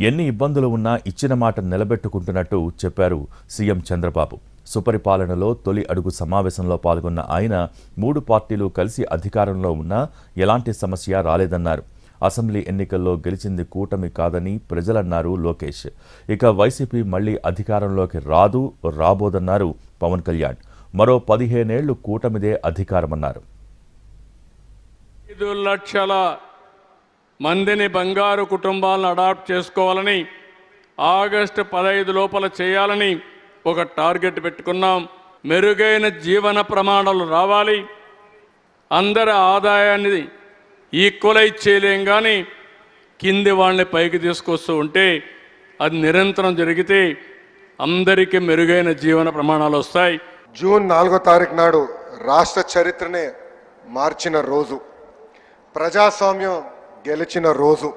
ఎన్ని ఇబ్బందులు ఉన్నా ఇచ్చిన మాట నిలబెట్టుకుంటున్నట్టు చెప్పారు సీఎం చంద్రబాబు. సుపరిపాలనలో తొలి అడుగు సమావేశంలో పాల్గొన్న ఆయన 3 పార్టీలు కలిసి అధికారంలో ఉన్నా ఎలాంటి సమస్య రాలేదన్నారు. అసెంబ్లీ ఎన్నికల్లో గెలిచింది కూటమి కాదని ప్రజలన్నారు లోకేష్. ఇక వైసీపీ మళ్లీ అధికారంలోకి రాబోదన్నారు పవన్ కళ్యాణ్. మరో 15 ఏళ్లు కూటమిదే అధికారమన్నారు. 5 లక్షల మందిని బంగారు కుటుంబాలను అడాప్ట్ చేసుకోవాలని, ఆగస్టు 15 లోపల చేయాలని ఒక టార్గెట్ పెట్టుకున్నాం. మెరుగైన జీవన ప్రమాణాలు రావాలి. అందరి ఆదాయాన్ని ఈక్వలైజ్ చేయలేం, కానీ కింది వాళ్ళని పైకి తీసుకొస్తూ ఉంటే అది నిరంతరం జరిగితే అందరికీ మెరుగైన జీవన ప్రమాణాలు వస్తాయి. జూన్ 4వ తారీఖు నాడు రాష్ట్ర చరిత్రనే మార్చిన రోజు, ప్రజాస్వామ్యం గెలిచిన రోజు,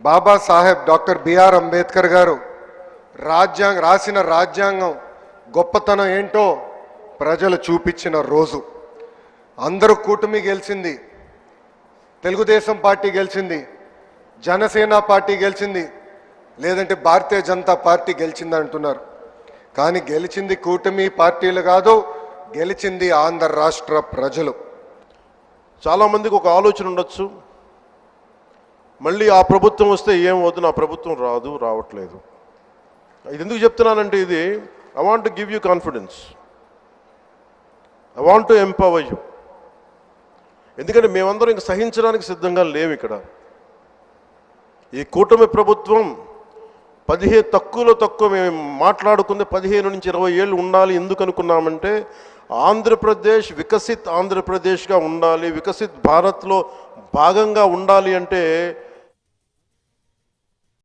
బాబాసాహెబ్ డాక్టర్ బిఆర్ అంబేద్కర్ గారు రాసిన రాజ్యాంగం గొప్పతనం ఏంటో ప్రజలు చూపించిన రోజు. అందరూ కూటమి గెలిచింది, తెలుగుదేశం పార్టీ గెలిచింది, జనసేన పార్టీ గెలిచింది, లేదంటే భారతీయ జనతా పార్టీ గెలిచింది అంటున్నారు. కానీ గెలిచింది కూటమి పార్టీలు కాదు, గెలిచింది ఆంధ్ర రాష్ట్ర ప్రజలు. చాలామందికి ఒక ఆలోచన ఉండొచ్చు, మళ్ళీ ఆ ప్రభుత్వం వస్తే ఏమవుతుంది, ఆ ప్రభుత్వం రావట్లేదు. ఇది ఎందుకు చెప్తున్నానంటే, ఇది I want to give you confidence, I want to empower you. ఎందుకంటే మేమందరం ఇంక సహించడానికి సిద్ధంగా లేము. ఇక్కడ ఈ కూటమి ప్రభుత్వం తక్కువ మేము మాట్లాడుకుంది 15 నుంచి 20 ఏళ్ళు ఉండాలి. ఎందుకు అనుకున్నామంటే, ఆంధ్రప్రదేశ్ వికసిత్ ఆంధ్రప్రదేశ్గా ఉండాలి, వికసిత్ భారత్లో భాగంగా ఉండాలి అంటే